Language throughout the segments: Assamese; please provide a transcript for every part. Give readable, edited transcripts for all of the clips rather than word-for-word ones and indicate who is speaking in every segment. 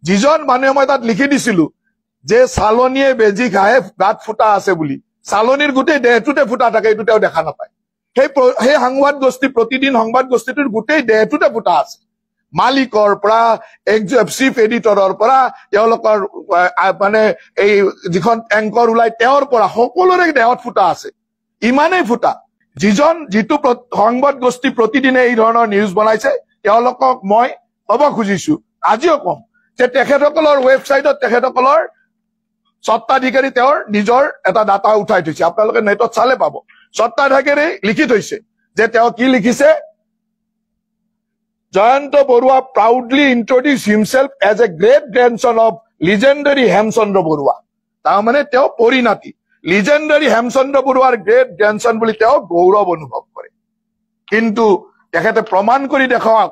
Speaker 1: যিজন মানুহে মই তাত লিখি দিছিলো যে চালনীয়ে বেজি খায় গাত ফুটা আছে বুলি, চালনীৰ গোটেই দেহটোতে ফুটা থাকে, এইটো তেওঁ দেখা নাপায়। সেই সংবাদ গোষ্ঠী, প্ৰতিদিন সংবাদ গোষ্ঠীটোৰ গোটেই দেহটোতে ফুটা আছে। মালিকৰ পৰা, চিফ এডিটৰৰ পৰা, তেওঁলোকৰ মানে এই যিখন এংকৰ ওলাই তেওঁৰ পৰা সকলোৰে দেহত ফুটা আছে, ইমানেই ফুটা। যিটো সংবাদ গোষ্ঠী প্ৰতিদিনে এই ধৰণৰ নিউজ বনাইছে তেওঁলোকক মই ক'ব খুজিছো, আজিও কম যে তেখেতসকলৰ ৱেবছাইটত তেখেতসকলৰ স্বত্বাধিকাৰী তেওঁৰ নিজৰ এটা ডাটা উঠাই থৈছে, আপোনালোকে নেটত চালে পাব। স্বত্বাধিকাৰী লিখি থৈছে যে তেওঁ কি লিখিছে, Jayanta Barua proudly introduced himself as a great grandson of legendary Hemchandra Barua. তাৰমানে তেওঁ পৰিণাতি, লিজেণ্ডাৰী হেমচন্দ্ৰ বৰুৱাৰ গ্ৰেট গ্ৰেণ্ডসন বুলি তেওঁ গৌৰৱ অনুভৱ কৰে। কিন্তু তেখেতে প্ৰমাণ কৰি দেখাওক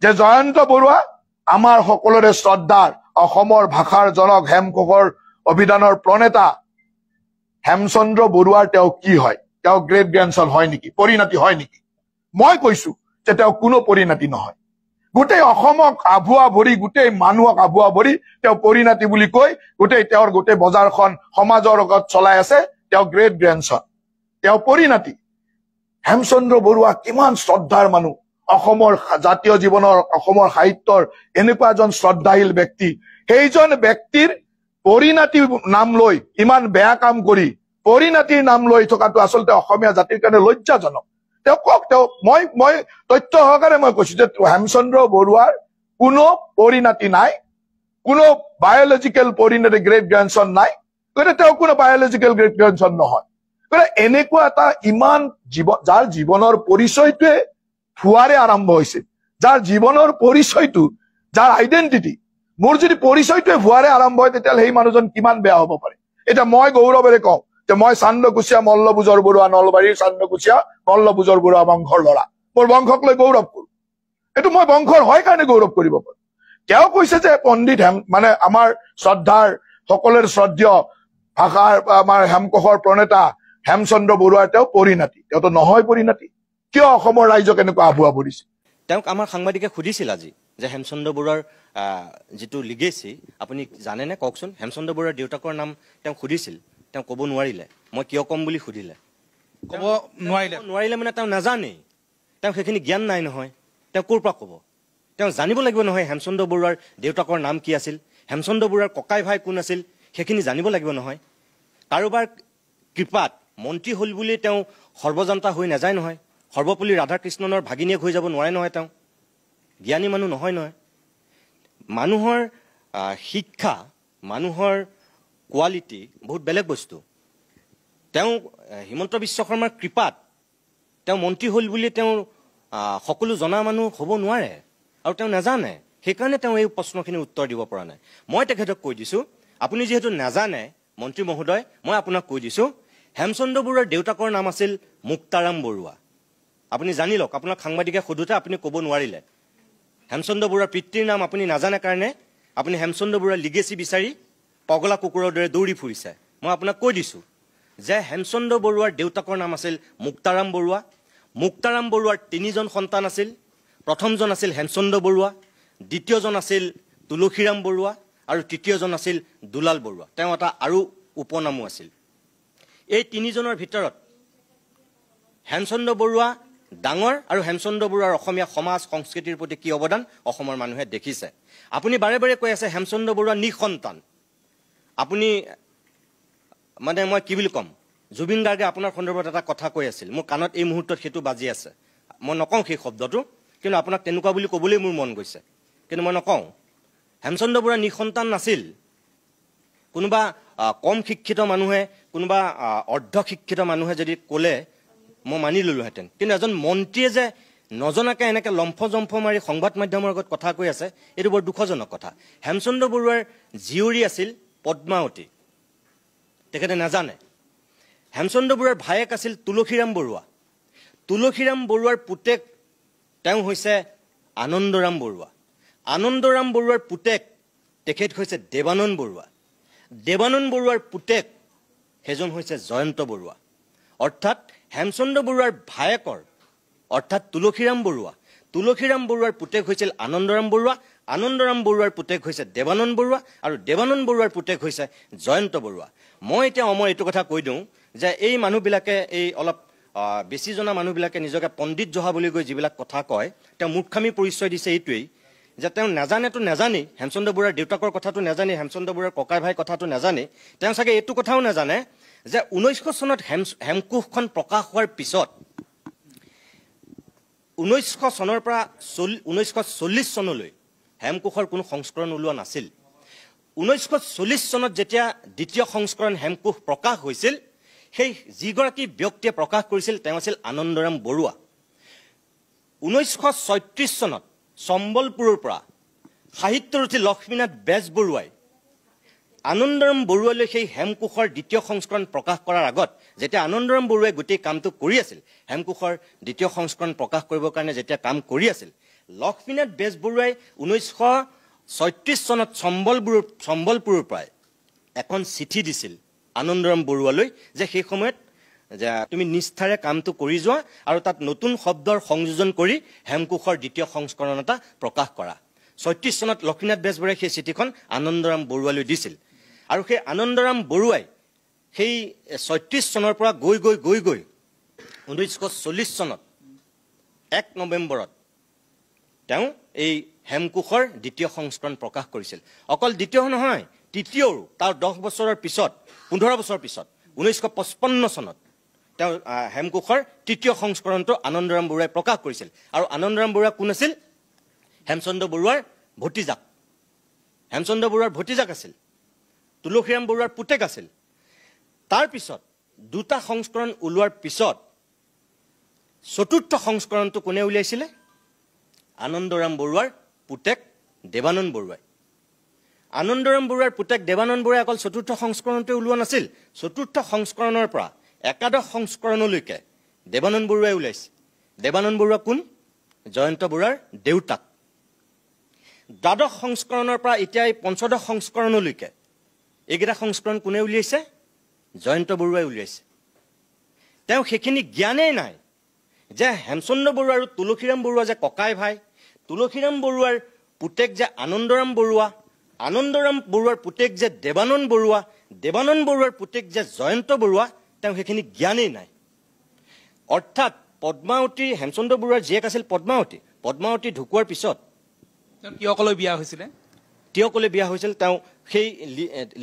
Speaker 1: যে জয়ন্ত বৰুৱা আমাৰ সকলোৰে শ্ৰদ্ধাৰ অসমৰ ভাষাৰ জনক, হেমকোষৰ অভিধানৰ প্ৰণেতা হেমচন্দ্ৰ বৰুৱাৰ তেওঁ কি হয়? তেওঁ গ্ৰেট গ্ৰেণ্ডসন হয় নেকি? পৰিণাতি হয় নেকি? মই কৈছো যে তেওঁ কোনো পৰিণাতি নহয়। গোটেই অসমক আভুৱা ভৰি, গোটেই মানুহক আভুৱা ভৰি তেওঁ পৰিণাতি বুলি কৈ তেওঁৰ গোটেই বজাৰখন সমাজৰ লগত চলাই আছে। তেওঁ গ্ৰেট গ্ৰেণ্ডসন, তেওঁ পৰিণাতি। হেমচন্দ্ৰ বৰুৱা কিমান শ্ৰদ্ধাৰ মানুহ, অসমৰ জাতীয় জীৱনৰ, অসমৰ সাহিত্যৰ এনেকুৱা এজন শ্ৰদ্ধাশীল ব্যক্তি। সেইজন ব্যক্তিৰ পৰিণাতি নাম লৈ ইমান বেয়া কাম কৰি পৰিণাতিৰ নাম লৈ থকাটো আচলতে অসমীয়া জাতিৰ কাৰণে লজ্জাজনক। তেওঁ কওক, মই তথ্য সহকাৰে মই কৈছো যে হেমচন্দ্ৰ বৰুৱাৰ কোনো পৰিণাতি নাই, কোনো বায়লজিকেল পৰিণাতি গ্ৰেট গ্ৰেণ্ডসন নাই, গতিকে তেওঁ কোনো বায়লজিকেল গ্ৰেট গ্ৰেণ্ডসন নহয়। গতিকে এনেকুৱা এটা ইমান যাৰ জীৱনৰ পৰিচয়টোৱে ভুৱাৰে আৰম্ভ হৈছে, যাৰ জীৱনৰ পৰিচয়টো, যাৰ আইডেণ্টিটি, মোৰ যদি পৰিচয়টোৱে ভুৱাৰে আৰম্ভ হয় তেতিয়াহ'লে সেই মানুহজন কিমান বেয়া হ'ব পাৰে। এতিয়া মই গৌৰৱেৰে কওঁ যে মই চান্দকুচীয়া মল্লভোজৰ বৰুৱা, নলবাৰীৰ চান্দকুচীয়া মল্লভোজৰ বৰুৱা বংশৰ ল'ৰা, মোৰ বংশক লৈ গৌৰৱ কৰো। এইটো মই বংশৰ হয় কাৰণে গৌৰৱ কৰিব পাৰো। তেওঁ কৈছে যে পণ্ডিত মানে আমাৰ শ্ৰদ্ধাৰ, সকলোৰে শ্ৰদ্ধেয় ভাষাৰ আমাৰ হেমকোষৰ প্ৰণেতা হেমচন্দ্ৰ বৰুৱাৰ তেওঁ পৰিণাতি। তেওঁতো নহয় পৰিণাতি। কিয় অসমৰ ৰাইজক এনেকুৱা আভুৱা ভৰিছে?
Speaker 2: তেওঁক আমাৰ সাংবাদিকে সুধিছিল আজি যে হেমচন্দ্ৰ বৰুৱাৰ যিটো লিগেচি আপুনি জানেনে, কওকচোন। হেমচন্দ্ৰ বৰুৱাৰ দেউতাকৰ নাম তেওঁক সুধিছিল, তেওঁ ক'ব নোৱাৰিলে। মই কিয় ক'ম বুলি সুধিলে, ক'ব নোৱাৰিলে মানে তেওঁ নাজানেই, তেওঁ সেইখিনি জ্ঞান নাই নহয়। তেওঁ ক'ৰ পৰা ক'ব? তেওঁ জানিব লাগিব নহয় হেমচন্দ্ৰ বৰুৱাৰ দেউতাকৰ নাম কি আছিল, হেমচন্দ্ৰ বৰুৱাৰ ককাই ভাই কোন আছিল, সেইখিনি জানিব লাগিব নহয়। কাৰোবাৰ কৃপাত মন্ত্ৰী হ'ল বুলি তেওঁ সৰ্বজান্তা হৈ নাযায় নহয়। সৰ্বপল্লী ৰাধাকৃষ্ণনৰ ভাগিনীয়েক হৈ যাব নোৱাৰে নহয়। তেওঁ জ্ঞানী মানুহ নহয় নহয়। মানুহৰ শিক্ষা, মানুহৰ কোৱালিটি বহুত বেলেগ বস্তু। তেওঁ হিমন্ত বিশ্ব শৰ্মাৰ কৃপাত তেওঁ মন্ত্ৰী হ'ল বুলি তেওঁ সকলো জনা মানুহ হ'ব নোৱাৰে, আৰু তেওঁ নাজানে। সেইকাৰণে তেওঁ এই প্ৰশ্নখিনিৰ উত্তৰ দিব পৰা নাই। মই তেখেতক কৈ দিছোঁ, আপুনি যিহেতু নাজানে মন্ত্ৰী মহোদয়, মই আপোনাক কৈ দিছোঁ, হেমচন্দ্ৰ বৰুৱাৰ দেউতাকৰ নাম আছিল মুক্তাৰাম বৰুৱা। আপুনি জানি লওক। আপোনাক সাংবাদিকে সোধোতে আপুনি ক'ব নোৱাৰিলে। হেমচন্দ্ৰ বৰুৱাৰ পিতৃৰ নাম আপুনি নাজানে কাৰণে আপুনি হেমচন্দ্ৰ বৰুৱাৰ লিগেচি বিচাৰি পগলা কুকুৰৰ দৰে দৌৰি ফুৰিছে। মই আপোনাক কৈ দিছোঁ যে হেমচন্দ্ৰ বৰুৱাৰ দেউতাকৰ নাম আছিল মুক্তাৰাম বৰুৱা। মুক্তাৰাম বৰুৱাৰ 3জন সন্তান আছিল। প্ৰথমজন আছিল হেমচন্দ্ৰ বৰুৱা, দ্বিতীয়জন আছিল তুলসীৰাম বৰুৱা, আৰু তৃতীয়জন আছিল দুলাল বৰুৱা। তেওঁ এটা আৰু উপনামো আছিল। এই 3জনৰ ভিতৰত হেমচন্দ্ৰ বৰুৱা ডাঙৰ, আৰু হেমচন্দ্ৰ বৰুৱাৰ অসমীয়া সমাজ সংস্কৃতিৰ প্ৰতি কি অৱদান অসমৰ মানুহে দেখিছে। আপুনি বাৰে বাৰে কৈ আছে হেমচন্দ্ৰ বৰুৱা নিঃসন্তান। আপুনি মানে মই কি বুলি ক'ম, জুবিন গাৰ্গে আপোনাৰ সন্দৰ্ভত এটা কথা কৈ আছিল, মোৰ কাণত এই মুহূৰ্তত সেইটো বাজি আছে। মই নকওঁ সেই শব্দটো, কিন্তু আপোনাক তেনেকুৱা বুলি ক'বলৈ মোৰ মন গৈছে, কিন্তু মই নকওঁ। হেমচন্দ্ৰ বৰুৱা নিঃসন্তান নাছিল। কোনোবা কম শিক্ষিত মানুহে, কোনোবা অৰ্ধ শিক্ষিত মানুহে যদি ক'লে মই মানি ল'লোহেঁতেন, কিন্তু এজন মন্ত্ৰীয়ে যে নজনাকৈ এনেকৈ লম্ফ জম্ফ মাৰি সংবাদ মাধ্যমৰ আগত কথা কৈ আছে, এইটো বৰ দুখজনক কথা। হেমচন্দ্ৰ বৰুৱাৰ জীয়ৰী আছিল পদ্মাৱতী, তেখেতে নাজানে। হেমচন্দ্ৰ বৰুৱাৰ ভায়েক আছিল তুলসীৰাম বৰুৱা। তুলসীৰাম বৰুৱাৰ পুতেক তেওঁ হৈছে আনন্দৰাম বৰুৱা। আনন্দৰাম বৰুৱাৰ পুতেক তেখেত হৈছে দেৱানন্দ বৰুৱা। দেৱানন্দ বৰুৱাৰ পুতেক সেইজন হৈছে জয়ন্ত বৰুৱা। অৰ্থাৎ হেমচন্দ্ৰ বৰুৱাৰ ভায়েকৰ, অৰ্থাৎ তুলসীৰাম বৰুৱা, তুলসীৰাম বৰুৱাৰ পুতেক হৈছিল আনন্দৰাম বৰুৱা, আনন্দৰাম বৰুৱাৰ পুতেক হৈছে দেৱানন্দ বৰুৱা আৰু দেৱানন্দ বৰুৱাৰ পুতেক হৈছে জয়ন্ত বৰুৱা। মই এতিয়া অমৰ এইটো কথা কৈ দিওঁ যে এই মানুহবিলাকে এই অলপ বেছি জনা মানুহবিলাকে নিজকে পণ্ডিত জহা বুলি কৈ যিবিলাক কথা কয়, তেওঁ মূৰ্খামি পৰিচয় দিছে এইটোৱেই যে তেওঁ নাজানেতো নাজানেই, হেমচন্দ্ৰ বৰুৱাৰ দেউতাকৰ কথাটো নাজানেই, হেমচন্দ্ৰ বৰুৱাৰ ককাই ভাই কথাটো নাজানে, তেওঁ চাগে এইটো কথাও নাজানে যে 1900 চনত হেমকোষখন প্ৰকাশ হোৱাৰ পিছত 1900 চনৰ পৰা 1940 চনলৈ হেমকোষৰ কোনো সংস্কৰণ ওলোৱা নাছিল। 1940 চনত যেতিয়া দ্বিতীয় সংস্কৰণ হেমকোষ প্ৰকাশ হৈছিল, সেই যিগৰাকী ব্যক্তিয়ে প্ৰকাশ কৰিছিল তেওঁ আছিল আনন্দৰাম বৰুৱা। 1936 চনত সম্বলপুৰৰ পৰা সাহিত্যৰথী লক্ষ্মীনাথ বেজবৰুৱাই আনন্দৰাম বৰুৱালৈ সেই হেমকোষৰ দ্বিতীয় সংস্কৰণ প্ৰকাশ কৰাৰ আগত, যেতিয়া আনন্দৰাম বৰুৱাই গোটেই কামটো কৰি আছিল, হেমকোষৰ দ্বিতীয় সংস্কৰণ প্ৰকাশ কৰিবৰ কাৰণে যেতিয়া কাম কৰি আছিল, লক্ষ্মীনাথ বেজবৰুৱাই 1936 চনত সম্বলপুৰৰ পৰাই এখন চিঠি দিছিল আনন্দৰাম বৰুৱালৈ যে সেই সময়ত যে তুমি নিষ্ঠাৰে কামটো কৰি যোৱা আৰু তাত নতুন শব্দৰ সংযোজন কৰি হেমকোষৰ দ্বিতীয় সংস্কৰণ এটা প্ৰকাশ কৰা। 36 চনত লক্ষ্মীনাথ বেজবৰুৱাই সেই চিঠিখন আনন্দৰাম বৰুৱালৈ দিছিল আৰু সেই আনন্দৰাম বৰুৱাই সেই 36 চনৰ পৰা গৈ 1940 চনত 1 নৱেম্বৰত তেওঁ এই হেমকোষৰ দ্বিতীয় সংস্কৰণ প্ৰকাশ কৰিছিল। অকল দ্বিতীয় নহয়, তৃতীয়ৰো তাৰ 10 বছৰৰ পিছত, 15 বছৰ পিছত 1955 চনত তেওঁ হেমকোষৰ তৃতীয় সংস্কৰণটো আনন্দৰাম বৰুৱাই প্ৰকাশ কৰিছিল। আৰু আনন্দৰাম বৰুৱা কোন আছিল? হেমচন্দ্ৰ বৰুৱাৰ ভতিজাক। হেমচন্দ্ৰ বৰুৱাৰ ভতিজাক আছিল, তুলসীৰাম বৰুৱাৰ পুতেক আছিল। তাৰপিছত দুটা সংস্কৰণ ওলোৱাৰ পিছত চতুৰ্থ সংস্কৰণটো কোনে উলিয়াইছিলে? আনন্দৰাম বৰুৱাৰ পুতেক দেৱানন্দ বৰুৱাই। আনন্দৰাম বৰুৱাৰ পুতেক দেৱানন্দ বৰুৱাই অকল চতুৰ্থ সংস্কৰণটো ওলোৱা নাছিল, চতুৰ্থ সংস্কৰণৰ পৰা একাদশ সংস্কৰণলৈকে দেৱানন্দ বৰুৱাই ওলাইছে। দেৱানন্দ বৰুৱা কোন? জয়ন্ত বৰুৱাৰ দেউতাক। দ্বাদশ সংস্কৰণৰ পৰা এতিয়া এই পঞ্চদশ সংস্কৰণলৈকে এইকেইটা সংস্কৰণ কোনে উলিয়াইছে? জয়ন্ত বৰুৱাই উলিয়াইছে। তেওঁ সেইখিনি জ্ঞানেই নাই যে হেমচন্দ্ৰ বৰুৱা আৰু তুলসীৰাম বৰুৱা যে ককাই ভাই, তুলসীৰাম বৰুৱাৰ পুতেক যে আনন্দৰাম বৰুৱা, আনন্দৰাম বৰুৱাৰ পুতেক যে দেৱানন্দ বৰুৱা, দেৱানন্দ বৰুৱাৰ পুতেক যে জয়ন্ত বৰুৱা, তেওঁ সেইখিনি জ্ঞানেই নাই। অৰ্থাৎ পদ্মাৱতী, হেমচন্দ্ৰ বৰুৱাৰ জীয়েক আছিল পদ্মাৱতী। পদ্মাৱতী ঢুকোৱাৰ পিছত
Speaker 3: কিয়কলৈ বিয়া হৈছিলে?
Speaker 2: তিয়কলৈ বিয়া হৈছিল, তেওঁ সেই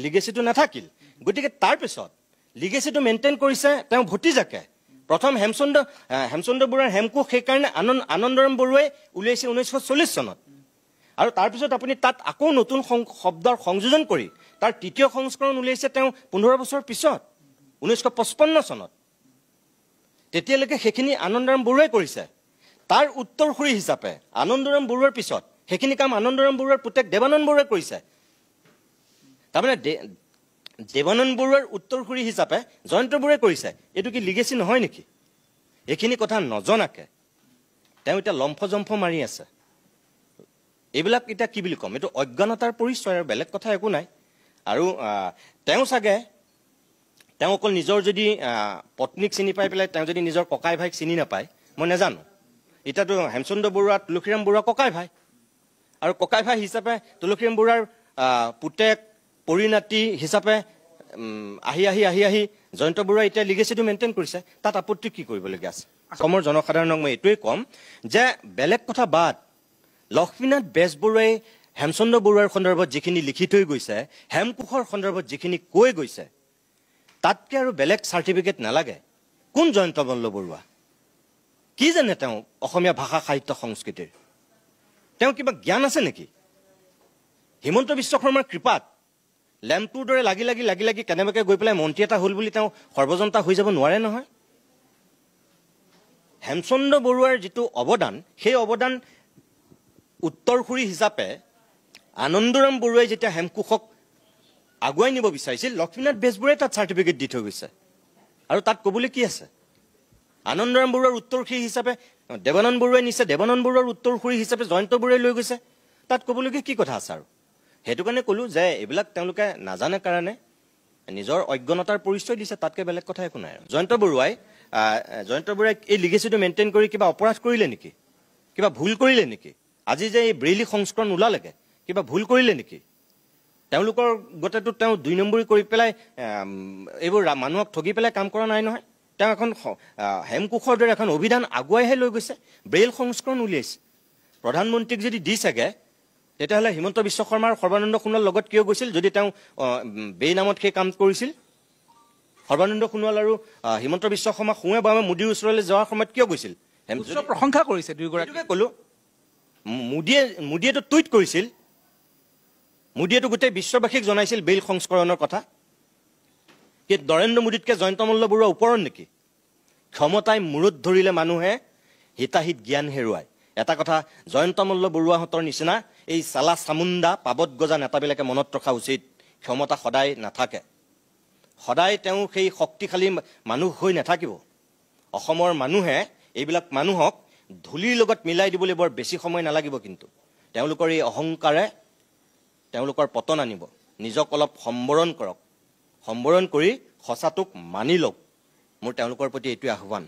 Speaker 2: লিগেচিটো নাথাকিল। গতিকে তাৰপিছত লিগেচিটো মেইনটেইন কৰিছে তেওঁ ভতিজাকে। প্ৰথম হেমচন্দ্ৰ বৰুৱাৰ হেমকোষ সেইকাৰণে আনন্দৰাম বৰুৱাই উলিয়াইছিল 1940 চনত। আৰু তাৰপিছত আপুনি তাত আকৌ নতুন শব্দৰ সংযোজন কৰি তাৰ তৃতীয় সংস্কৰণ উলিয়াইছে তেওঁ 15 বছৰ পিছত 1955 চনত। তেতিয়ালৈকে সেইখিনি আনন্দৰাম বৰুৱাই কৰিছে। তাৰ উত্তৰসূৰী হিচাপে আনন্দৰাম বৰুৱাৰ পিছত সেইখিনি কাম আনন্দৰাম বৰুৱাৰ পুতেক দেৱানন্দ বৰুৱাই কৰিছে। তাৰমানে দেৱানন্দ বৰুৱাৰ উত্তৰসূৰী হিচাপে জয়ন্ত বৰুৱাই কৰিছে। এইটো কি লিগেচি নহয় নেকি? এইখিনি কথা নজনাকে তেওঁ এতিয়া লম্ফজম্ফ মাৰি আছে। এইবিলাক এতিয়া কি বুলি ক'ম? এইটো অজ্ঞানতাৰ পৰিচয় আৰু বেলেগ কথা একো নাই। আৰু তেওঁ চাগে তেওঁ অকল নিজৰ যদি পত্নীক চিনি পাই পেলাই তেওঁ যদি নিজৰ ককাই ভাইক চিনি নাপায় মই নাজানো। এতিয়াতো হেমচন্দ্ৰ বৰুৱা তুলসীৰাম বৰুৱা ককাই ভাই, আৰু ককাই ভাই হিচাপে তুলসীৰাম বৰুৱাৰ পুতেক পৰিণাতি হিচাপে আহি জয়ন্ত বৰুৱাই এতিয়া লিগেচিটো মেইনটেইন কৰিছে। তাত আপত্তি কি কৰিবলগীয়া আছে? অসমৰ জনসাধাৰণক মই এইটোৱেই ক'ম যে বেলেগ কথা বাদ, লক্ষ্মীনাথ বেজবৰুৱাই হেমচন্দ্ৰ বৰুৱাৰ সন্দৰ্ভত যিখিনি লিখি থৈ গৈছে, হেমকোষৰ সন্দৰ্ভত যিখিনি কৈ গৈছে, তাতকৈ আৰু বেলেগ চাৰ্টিফিকেট নালাগে। কোন জয়ন্ত মল্ল বৰুৱা? কি জানে তেওঁ অসমীয়া ভাষা সাহিত্য সংস্কৃতিৰ? তেওঁ কিবা জ্ঞান আছে নেকি? হিমন্ত বিশ্ব শৰ্মাৰ কৃপাত লেম্পটোৰ দৰে লাগি কেনেবাকৈ গৈ পেলাই মন্ত্ৰী এটা হ'ল বুলি তেওঁ সৰ্বজনতা হৈ যাব নোৱাৰে নহয়। হেমচন্দ্ৰ বৰুৱাৰ যিটো অৱদান, সেই অৱদান উত্তৰসূৰী হিচাপে আনন্দৰাম বৰুৱাই যেতিয়া হেমকোষক আগুৱাই নিব বিচাৰিছিল, লক্ষ্মীনাথ বেজবৰুৱাই তাত চাৰ্টিফিকেট দি থৈ গৈছে। আৰু তাত ক'বলৈ কি আছে? আনন্দৰাম বৰুৱাৰ উত্তৰসূৰী হিচাপে দেৱানন্দ বৰুৱাই নিছে, দেৱানন্দ বৰুৱাৰ উত্তৰসূৰী হিচাপে জয়ন্ত বৰুৱাই লৈ গৈছে। তাত ক'বলগীয়া কি কথা আছে? আৰু সেইটো কাৰণে ক'লো যে এইবিলাক তেওঁলোকে নাজানে কাৰণে নিজৰ অজ্ঞানতাৰ পৰিচয় দিছে, তাতকৈ বেলেগ কথা একো নাই। জয়ন্ত বৰুৱাই এই লিগেচিটো মেইনটেইন কৰি কিবা অপৰাধ কৰিলে নেকি? কিবা ভুল কৰিলে নেকি? আজি যে এই ব্ৰেইলি সংস্কৰণ ওলালেগে কিবা ভুল কৰিলে নেকি তেওঁলোকৰ গোটেইটো তেওঁ 2 নম্বৰী কৰি পেলাই এইবোৰ মানুহক ঠগি পেলাই কাম কৰা নাই নহয় তেওঁ এখন হেমকোষৰ দৰে এখন অভিধান আগুৱাইহে লৈ গৈছে ব্ৰেইল সংস্কৰণ উলিয়াইছে প্ৰধানমন্ত্ৰীক যদি দিছেগে তেতিয়াহ'লে হিমন্ত বিশ্ব শৰ্মাৰ সৰ্বানন্দ সোণোৱালৰ লগত কিয় গৈছিল যদি তেওঁ বেনামত সেই কাম কৰিছিল সৰ্বানন্দ সোণোৱাল আৰু হিমন্ত বিশ্ব শৰ্মা সোঁৱে বামে মোদীৰ ওচৰলৈ যোৱাৰ সময়ত কিয় গৈছিল
Speaker 3: প্ৰশংসা কৰিছে দুয়োগৰাকীকে
Speaker 2: ক'লো মোদীয়েতো টুইট কৰিছিল মোদীয়েতো গোটেই বিশ্ববাসীক জনাইছিল বেইল সংস্কৰণৰ কথা কি নৰেন্দ্ৰ মোদীতকৈ জয়ন্ত মল্ল বৰুৱা ওপৰত নেকি ক্ষমতাই মূৰত ধৰিলে মানুহে হিতাহিত জ্ঞান হেৰুৱায় এটা কথা জয়ন্ত মল্ল বৰুৱাহঁতৰ নিচিনা এই চালা চামুণ্ডা পাবত গজা নেতাবিলাকে মনত ৰখা উচিত ক্ষমতা সদায় নাথাকে সদায় তেওঁ সেই শক্তিশালী মানুহ হৈ নাথাকিব অসমৰ মানুহে এইবিলাক মানুহক ধূলিৰ লগত মিলাই দিবলৈ বৰ বেছি সময় নালাগিব কিন্তু তেওঁলোকৰ এই অহংকাৰে তেওঁলোকৰ পতন আনিব নিজক অলপ সম্বৰণ কৰক সম্বৰণ কৰি সঁচাটোক মানি লওক মোৰ তেওঁলোকৰ প্ৰতি এইটোৱে আহ্বান